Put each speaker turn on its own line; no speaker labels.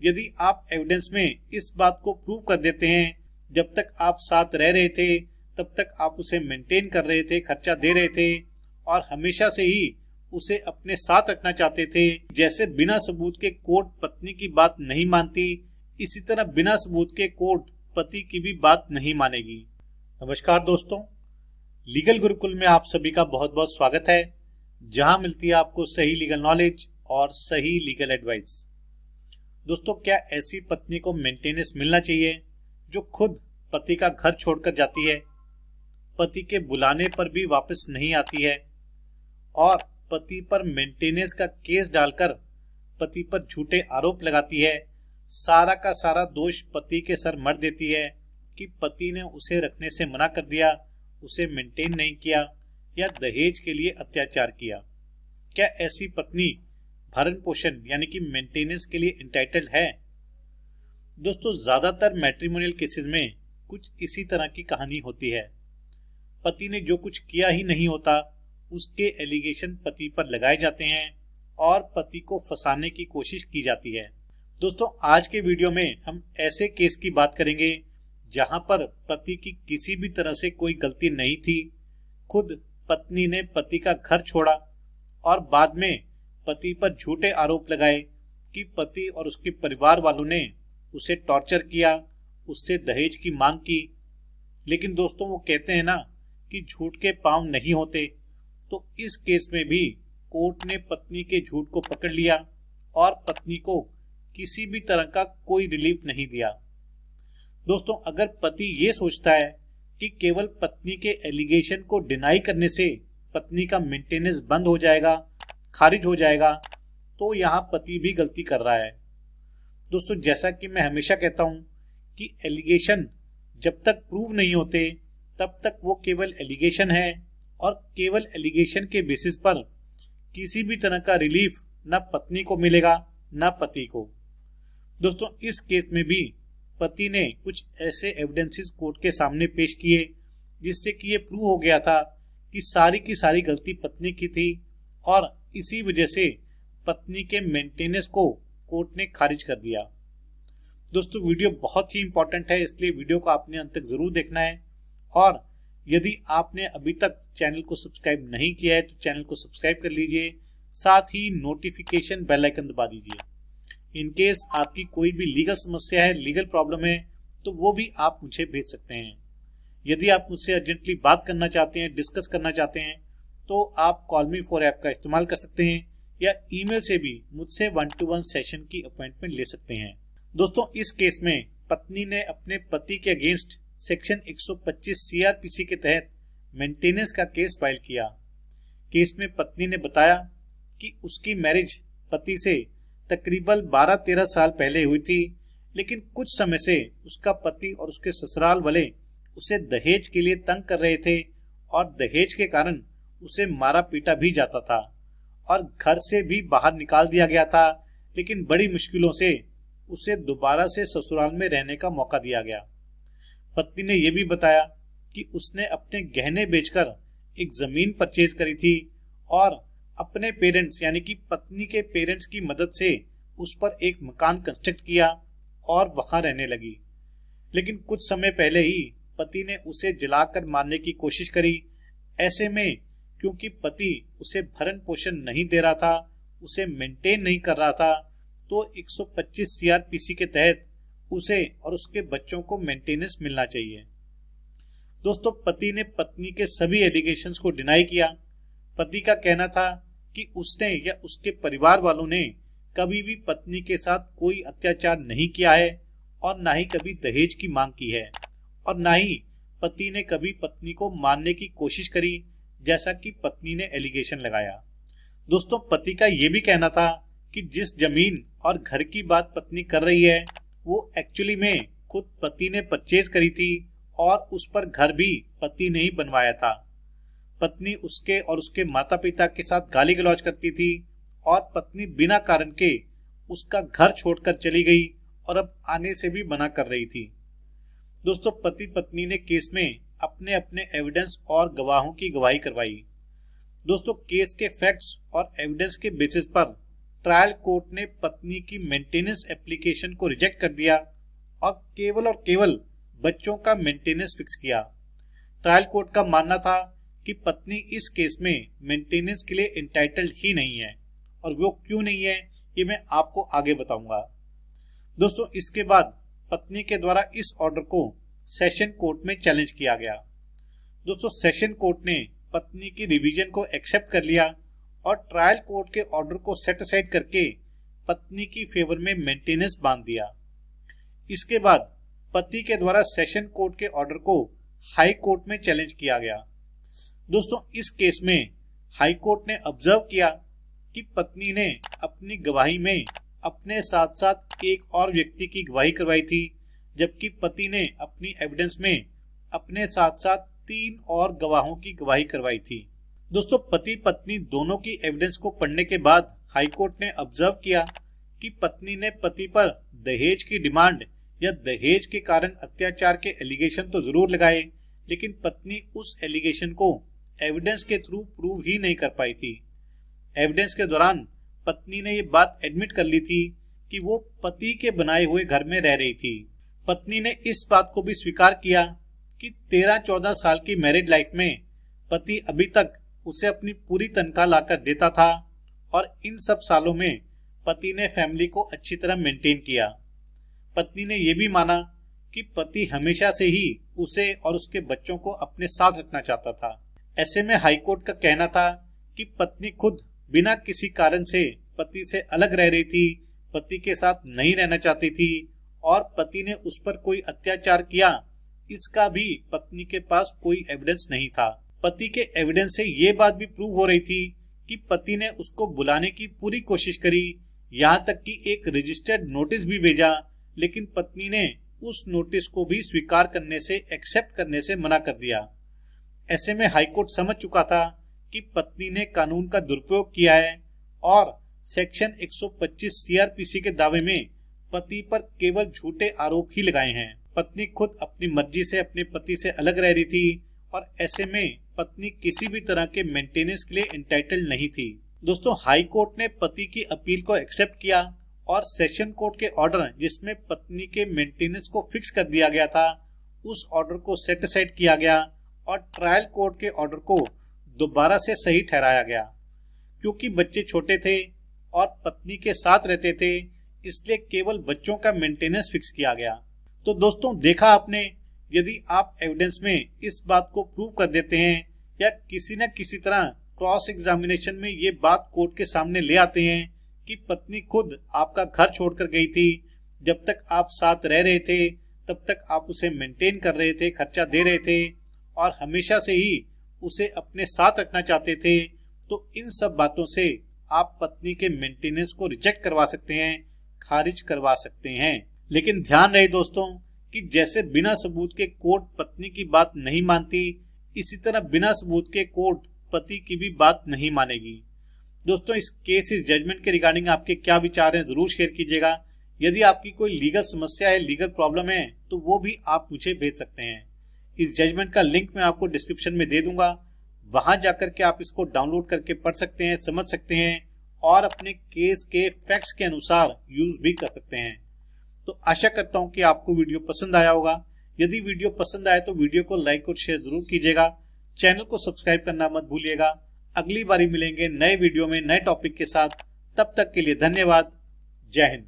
यदि आप एविडेंस में इस बात को प्रूव कर देते हैं जब तक आप साथ रह रहे थे तब तक आप उसे मेंटेन कर रहे थे, खर्चा दे रहे थे और हमेशा से ही उसे अपने साथ रखना चाहते थे। जैसे बिना सबूत के कोर्ट पत्नी की बात नहीं मानती, इसी तरह बिना सबूत के कोर्ट पति की भी बात नहीं मानेगी। नमस्कार दोस्तों, लीगल गुरुकुल में आप सभी का बहुत बहुत स्वागत है, जहां मिलती है आपको सही लीगल नॉलेज और सही लीगल एडवाइस। दोस्तों, क्या ऐसी पत्नी को मेंटेनेंस मिलना चाहिए जो खुद पति का घर छोड़कर जाती है, पति के बुलाने पर भी वापस नहीं आती है और पति पर मेंटेनेंस का केस डालकर पति पर झूठे आरोप लगाती है, सारा का सारा दोष पति के सर मढ़ देती है कि पति ने उसे रखने से मना कर दिया, उसे मेंटेन नहीं किया या दहेज के लिए अत्याचार किया। क्या ऐसी पत्नी भरण पोषण यानी कि मेंटेनेंस के लिए इंटाइटल्ड है? दोस्तों, ज्यादातर मैट्रिमोनियल केसेस में कुछ इसी तरह की कहानी होती है। पति ने जो कुछ किया ही नहीं होता उसके एलिगेशन पति पर लगाए जाते हैं और पति को फंसाने की कोशिश की जाती है। दोस्तों, आज के वीडियो में हम ऐसे केस की बात करेंगे जहां पर पति की किसी भी तरह से कोई गलती नहीं थी, खुद पत्नी ने पति का घर छोड़ा और बाद में पति पर झूठे आरोप लगाए कि पति और उसके परिवार वालों ने उसे टॉर्चर किया, उससे दहेज की मांग की। लेकिन दोस्तों, वो कहते हैं ना कि झूठ के पांव नहीं होते, तो इस केस में भी कोर्ट ने पत्नी के झूठ को पकड़ लिया और पत्नी को किसी भी तरह का कोई रिलीफ नहीं दिया। दोस्तों, अगर पति ये सोचता है कि केवल पत्नी के एलिगेशन को डिनाई करने से पत्नी का मेंटेनेंस बंद हो जाएगा, खारिज हो जाएगा, तो यहाँ पति भी गलती कर रहा है। दोस्तों, जैसा कि मैं हमेशा कहता हूँ कि एलिगेशन जब तक प्रूव नहीं होते तब तक वो केवल एलिगेशन है और केवल एलिगेशन के बेसिस पर किसी भी तरह का रिलीफ ना पत्नी को मिलेगा ना पति को। दोस्तों, इस केस में भी पति ने कुछ ऐसे एविडेंसेस कोर्ट के सामने पेश किए जिससे कि ये प्रूव हो गया था कि सारी की सारी गलती पत्नी की थी और इसी वजह से पत्नी के मेंटेनेंस को कोर्ट ने खारिज कर दिया। दोस्तों, वीडियो बहुत ही इंपॉर्टेंट है, इसलिए वीडियो को आपने अंत तक जरूर देखना है और यदि आपने अभी तक चैनल को सब्सक्राइब नहीं किया है तो चैनल को सब्सक्राइब कर लीजिए, साथ ही नोटिफिकेशन बेल आइकन दबा दीजिए। इन केस आपकी कोई भी लीगल समस्या है, लीगल प्रॉब्लम है, तो वो भी आप मुझे भेज सकते हैं। यदि आप मुझसे अर्जेंटली बात करना चाहते हैं, डिस्कस करना चाहते हैं, तो आप कॉल मी फॉर ऐप का इस्तेमाल कर सकते हैं या ईमेल से भी मुझसे 1-to-1 सेशन की अपॉइंटमेंट ले सकते हैं। दोस्तों, इस केस में पत्नी ने अपने पति के अगेंस्ट सेक्शन 125 सीआरपीसी के तहत मेंटेनेंस का केस फाइल किया। केस में पत्नी ने बताया कि उसकी मैरिज पति से तकरीबन 12-13 साल पहले हुई थी, लेकिन कुछ समय से उसका पति और उसके ससुराल वाले उसे दहेज के लिए तंग कर रहे थे और दहेज के कारण उसे मारा पीटा भी जाता था और घर से भी बाहर निकाल दिया गया था। लेकिन बड़ी मुश्किलों से उसे दोबारा से ससुराल में रहने का मौका दिया गया। पत्नी ने यह भी बताया कि उसने अपने गहने बेचकर एक जमीन परचेज करी थी और अपने पेरेंट्स यानी कि पत्नी के पेरेंट्स की मदद से उस पर एक मकान कंस्ट्रक्ट किया और वहां रहने लगी। लेकिन कुछ समय पहले ही पति ने उसे जलाकर मारने की कोशिश करी। ऐसे में क्योंकि पति उसे भरण पोषण नहीं दे रहा था, उसे मेंटेन नहीं कर रहा था, तो 125 सीआरपीसी के तहत उसे और उसके बच्चों को मेंटेनेंस मिलना चाहिए। दोस्तों, पति ने पत्नी के सभी एलिगेशंस को डिनाई किया। पति का कहना था कि उसने या उसके परिवार वालों ने कभी भी पत्नी के साथ कोई अत्याचार नहीं किया है और ना ही कभी दहेज की मांग की है और ना ही पति ने कभी पत्नी को मारने की कोशिश करी जैसा कि पत्नी ने एलिगेशन लगाया। दोस्तों, पति का यह भी कहना था कि जिस जमीन और घर की बात पत्नी कर रही है वो एक्चुअली में खुद पति ने परचेज करी थी और उस पर घर भी पति ने ही बनवाया था। पत्नी उसके और उसके माता पिता के साथ गाली गलौज करती थी और पत्नी बिना कारण के उसका घर छोड़कर चली गई और अब आने से भी मना कर रही थी। दोस्तों, पति पत्नी ने केस में अपने अपने एविडेंस और गवाहों की गवाही करवाई। दोस्तों, केस के फैक्ट्स और एविडेंस के बेसिस पर ट्रायल कोर्ट ने पत्नी की मेंटेनेंस एप्लीकेशन को रिजेक्ट कर दिया और केवल बच्चों का मेंटेनेंस फिक्स किया। ट्रायल कोर्ट का मानना था कि पत्नी इस केस में मेंटेनेंस के लिए इंटाइटल्ड ही नहीं है, और वो क्यों नहीं है ये मैं आपको आगे बताऊंगा। दोस्तों, इसके बाद पत्नी के द्वारा इस ऑर्डर को सेशन कोर्ट में चैलेंज किया गया। दोस्तों, सेशन कोर्ट ने पत्नी की रिवीजन को एक्सेप्ट कर लिया और ट्रायल कोर्ट के ऑर्डर को सेट असाइड करके पत्नी की फेवर में मेंटेनेंस बांध दिया। इसके बाद पति के द्वारा सेशन कोर्ट के ऑर्डर को हाई कोर्ट में चैलेंज किया गया। दोस्तों, इस केस में हाई कोर्ट ने ऑब्जर्व किया कि पत्नी ने अपनी गवाही में अपने साथ साथ एक और व्यक्ति की गवाही करवाई थी, जबकि पति ने अपनी एविडेंस में अपने साथ साथ 3 और गवाहों की गवाही करवाई थी। दोस्तों, पति पत्नी दोनों की एविडेंस को पढ़ने के बाद हाई कोर्ट ने ऑब्जर्व किया कि पत्नी ने पति पर दहेज की डिमांड या दहेज के कारण अत्याचार के एलिगेशन तो जरूर लगाए, लेकिन पत्नी उस एलिगेशन को एविडेंस के थ्रू प्रूव ही नहीं कर पाई थी। एविडेंस के दौरान पत्नी ने ये बात एडमिट कर ली थी कि वो पति के बनाए हुए घर में रह रही थी। पत्नी ने इस बात को भी स्वीकार किया कि 13-14 साल की मैरिड लाइफ में पति अभी तक उसे अपनी पूरी तनख्वाह लाकर देता था, और इन सब सालों में पति ने फैमिली को अच्छी तरह मेंटेन किया। पत्नी ने यह भी माना कि पति हमेशा से ही उसे और उसके बच्चों को अपने साथ रखना चाहता था। ऐसे में हाईकोर्ट का कहना था कि पत्नी खुद बिना किसी कारण से पति से अलग रह रही थी, पति के साथ नहीं रहना चाहती थी, और पति ने उस पर कोई अत्याचार किया इसका भी पत्नी के पास कोई एविडेंस नहीं था। पति के एविडेंस से ये बात भी प्रूव हो रही थी कि पति ने उसको बुलाने की पूरी कोशिश करी, यहाँ तक कि एक रजिस्टर्ड नोटिस भी भेजा, लेकिन पत्नी ने उस नोटिस को भी स्वीकार करने से, एक्सेप्ट करने से मना कर दिया। ऐसे में हाईकोर्ट समझ चुका था कि पत्नी ने कानून का दुरुपयोग किया है और सेक्शन 125 सीआरपीसी के दावे में पति पर केवल झूठे आरोप ही लगाए हैं। पत्नी खुद अपनी मर्जी से अपने पति से अलग रह रही थी, और ऐसे में पत्नी किसी भी तरह के मेंटेनेंस के लिए इंटाइटल्ड नहीं थी। दोस्तों, हाई कोर्ट ने पति की अपील को एक्सेप्ट किया और सेशन कोर्ट के ऑर्डर जिसमें पत्नी के मेंटेनेंस को फिक्स कर दिया गया था, उस ऑर्डर को सेट असाइड किया गया और ट्रायल कोर्ट के ऑर्डर को दोबारा से सही ठहराया गया। क्योंकि बच्चे छोटे थे और पत्नी के साथ रहते थे, इसलिए केवल बच्चों का मेंटेनेंस फिक्स किया गया। तो दोस्तों, देखा आपने, यदि आप एविडेंस में इस बात को प्रूव कर देते हैं या किसी न किसी तरह क्रॉस एग्जामिनेशन में ये बात कोर्ट के सामने ले आते हैं कि पत्नी खुद आपका घर छोड़कर गई थी, जब तक आप साथ रह रहे थे तब तक आप उसे मेंटेन कर रहे थे, खर्चा दे रहे थे और हमेशा से ही उसे अपने साथ रखना चाहते थे, तो इन सब बातों से आप पत्नी के मेंटेनेंस को रिजेक्ट करवा सकते हैं, खारिज करवा सकते हैं। लेकिन ध्यान रहे दोस्तों कि जैसे बिना सबूत के कोर्ट पत्नी की बात नहीं मानती, इसी तरह बिना सबूत के कोर्ट पति की भी बात नहीं मानेगी। दोस्तों, इस केस, इस जजमेंट के रिगार्डिंग आपके क्या विचार हैं जरूर शेयर कीजिएगा। यदि आपकी कोई लीगल समस्या है, लीगल प्रॉब्लम है, तो वो भी आप मुझे भेज सकते हैं। इस जजमेंट का लिंक मैं आपको डिस्क्रिप्शन में दे दूंगा, वहां जाकर के आप इसको डाउनलोड करके पढ़ सकते हैं, समझ सकते हैं और अपने केस के फैक्ट्स के अनुसार यूज भी कर सकते हैं। तो आशा करता हूं कि आपको वीडियो पसंद आया होगा। यदि वीडियो पसंद आए तो वीडियो को लाइक और शेयर जरूर कीजिएगा। चैनल को सब्सक्राइब करना मत भूलिएगा। अगली बारी मिलेंगे नए वीडियो में नए टॉपिक के साथ। तब तक के लिए धन्यवाद। जय हिंद।